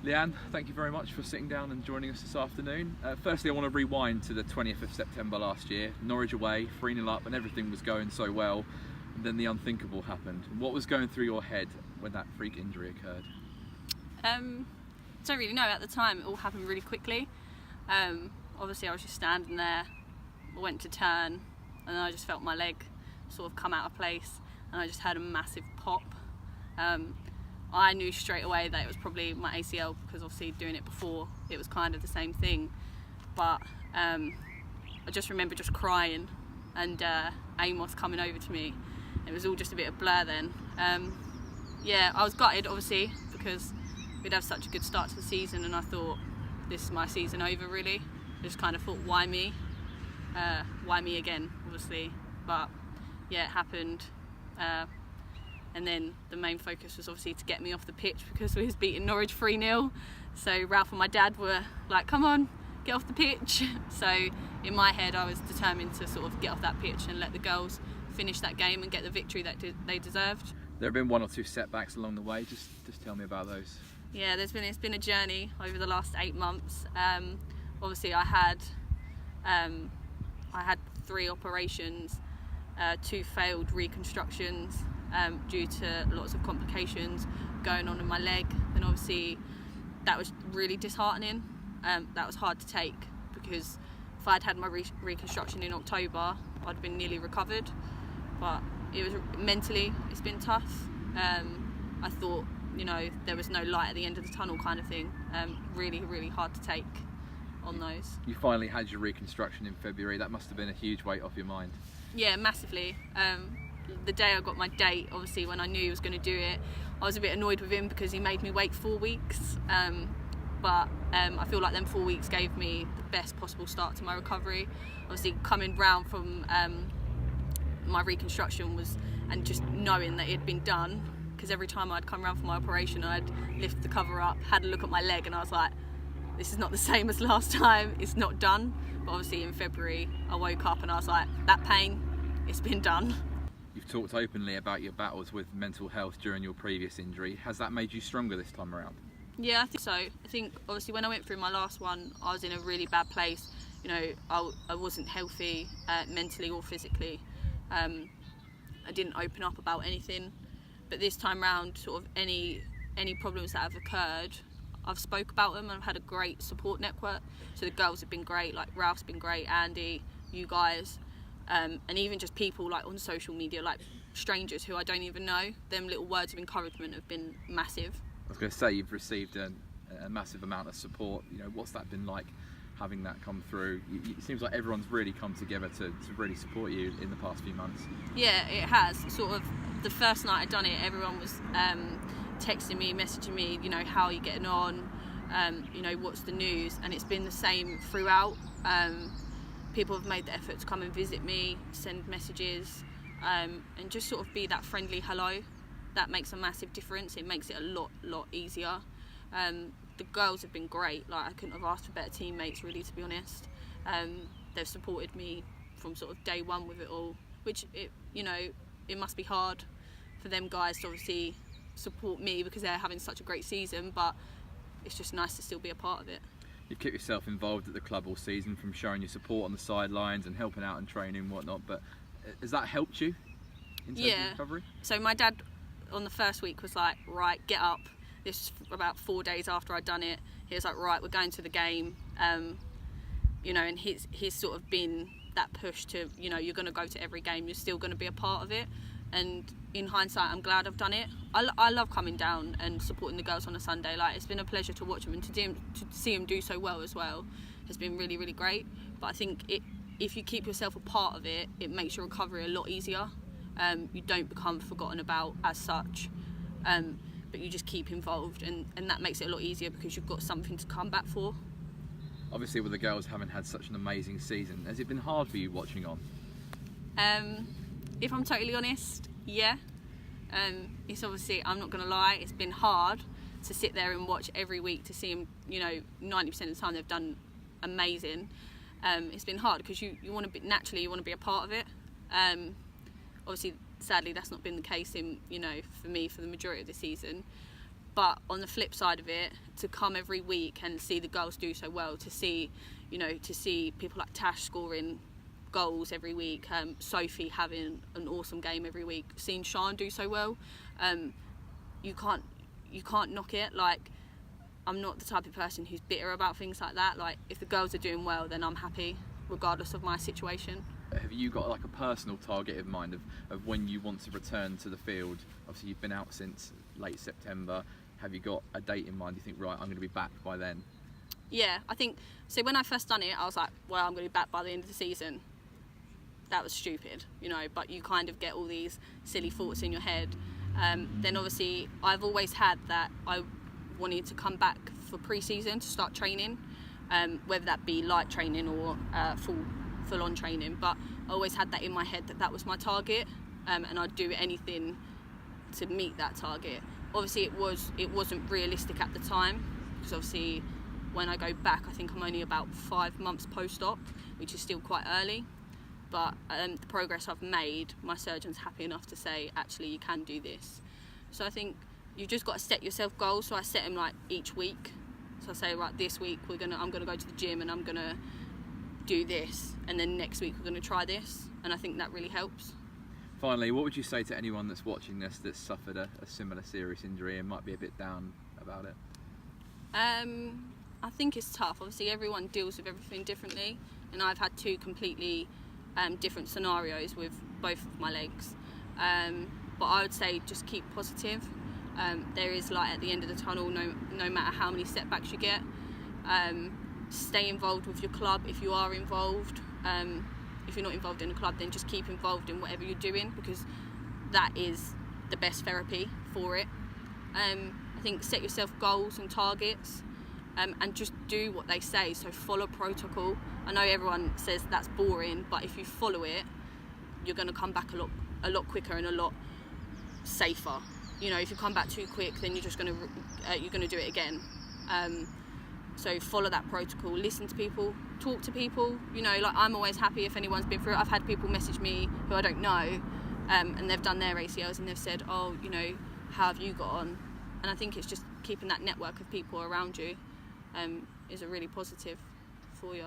Leanne, thank you very much for sitting down and joining us this afternoon. Firstly, I want to rewind to the 20th of September last year. Norwich away, 3-0 up, and everything was going so well. And then the unthinkable happened. What was going through your head when that freak injury occurred? Don't really know. At the time, it all happened really quickly. Obviously, I was just standing there, I went to turn, and then I just felt my leg sort of come out of place, and I just had a massive pop. I knew straight away that it was probably my ACL, because obviously doing it before, it was kind of the same thing. But I just remember just crying, and Amos coming over to me. It was all just a bit of blur then. Yeah, I was gutted obviously, because we'd have such a good start to the season, and I thought, this is my season over really. I just kind of thought, why me? Why me again, obviously. But yeah, it happened. And then the main focus was obviously to get me off the pitch, because we was beating Norwich 3-0. So Ralph and my dad were like, come on, get off the pitch. So in my head, I was determined to sort of get off that pitch and let the girls finish that game and get the victory that they deserved. There have been one or two setbacks along the way. Just tell me about those. Yeah, it's been a journey over the last 8 months. Obviously, I had 3 operations, 2 failed reconstructions due to lots of complications going on in my leg, and obviously that was really disheartening. That was hard to take, because if I'd had my reconstruction in October, I'd have been nearly recovered. But it was mentally, it's been tough. I thought, there was no light at the end of the tunnel kind of thing. Really, really hard to take on those. You finally had your reconstruction in February. That must have been a huge weight off your mind. Yeah, massively. The day I got my date, obviously when I knew he was going to do it, I was a bit annoyed with him because he made me wait 4 weeks. But I feel like them 4 weeks gave me the best possible start to my recovery. Obviously coming round from my reconstruction and just knowing that it had been done, because every time I'd come round for my operation, I'd lift the cover up, had a look at my leg, and I was like, this is not the same as last time, it's not done. But obviously in February I woke up and I was like, that pain, it's been done. You've talked openly about your battles with mental health during your previous injury. Has that made you stronger this time around? Yeah, I think so. I think obviously when I went through my last one, I was in a really bad place. I wasn't healthy mentally or physically. I didn't open up about anything. But this time round, sort of any problems that have occurred, I've spoke about them, and I've had a great support network. So the girls have been great, like Ralph's been great, Andy, you guys, and even just people like on social media, like strangers who I don't even know. Them little words of encouragement have been massive. I was going to say, you've received a massive amount of support. What's that been like, having that come through? It seems like everyone's really come together to really support you in the past few months. Yeah, it has. Sort of the first night I'd done it, everyone was texting me, messaging me, how are you getting on, what's the news, and it's been the same throughout. People have made the effort to come and visit me, send messages, and just sort of be that friendly hello. That makes a massive difference. It makes it a lot easier. The girls have been great. Like, I couldn't have asked for better teammates, really, to be honest. They've supported me from sort of day one with it all, which it must be hard for them guys to obviously support me because they're having such a great season, but it's just nice to still be a part of it. You've kept yourself involved at the club all season, from showing your support on the sidelines and helping out in training and whatnot, but has that helped you in terms of recovery? So my dad on the first week was like, right, get up. This was about 4 days after I'd done it. He was like, right, we're going to the game. And he's sort of been that push to, you're going to go to every game, you're still going to be a part of it. And in hindsight, I'm glad I've done it. I love coming down and supporting the girls on a Sunday. Like, it's been a pleasure to watch them, and to see them do so well as well has been really, really great. But I think if you keep yourself a part of it, it makes your recovery a lot easier. You don't become forgotten about as such, but you just keep involved, and that makes it a lot easier because you've got something to come back for. Obviously, with the girls having had such an amazing season, has it been hard for you watching on? If I'm totally honest, yeah. It's obviously, I'm not going to lie, it's been hard to sit there and watch every week to see them, 90% of the time they've done amazing. It's been hard because you want to be, naturally you want to be a part of it. Obviously, sadly, that's not been the case for me for the majority of the season. But on the flip side of it, to come every week and see the girls do so well, to see people like Tash scoring goals every week, Sophie having an awesome game every week, seeing Sian do so well, you can't knock it. Like, I'm not the type of person who's bitter about things like that. Like, if the girls are doing well, then I'm happy regardless of my situation. Have you got like a personal target in mind of when you want to return to the field? Obviously you've been out since late September. Have you got a date in mind? Do you think, right, I'm going to be back by then? Yeah, I think so. When I first done it, I was like, well, I'm going to be back by the end of the season. That was stupid, but you kind of get all these silly thoughts in your head. Then obviously I've always had that I wanted to come back for pre-season to start training, whether that be light training or full-on training, but I always had that in my head that was my target, and I'd do anything to meet that target. Obviously it wasn't realistic at the time, because obviously when I go back, I think I'm only about 5 months post-op, which is still quite early. But the progress I've made, my surgeon's happy enough to say, actually, you can do this. So I think you've just got to set yourself goals. So I set them like each week. So I say, right, this week I'm gonna go to the gym and I'm gonna do this, and then next week we're gonna try this, and I think that really helps. Finally, what would you say to anyone that's watching this that's suffered a similar serious injury and might be a bit down about it? I think it's tough. Obviously, everyone deals with everything differently, and I've had 2 completely different scenarios with both of my legs, but I would say just keep positive. There is light at the end of the tunnel, no matter how many setbacks you get. Stay involved with your club if you are involved. If you're not involved in a club, then just keep involved in whatever you're doing, because that is the best therapy for it. I think set yourself goals and targets, and just do what they say. So follow protocol. I know everyone says that's boring, but if you follow it, you're going to come back a lot quicker and a lot safer. If you come back too quick, then you're just going to do it again. So follow that protocol, listen to people, talk to people. Like, I'm always happy if anyone's been through it. I've had people message me who I don't know, and they've done their ACLs and they've said, oh, how have you got on? And I think it's just keeping that network of people around you is a really positive for you.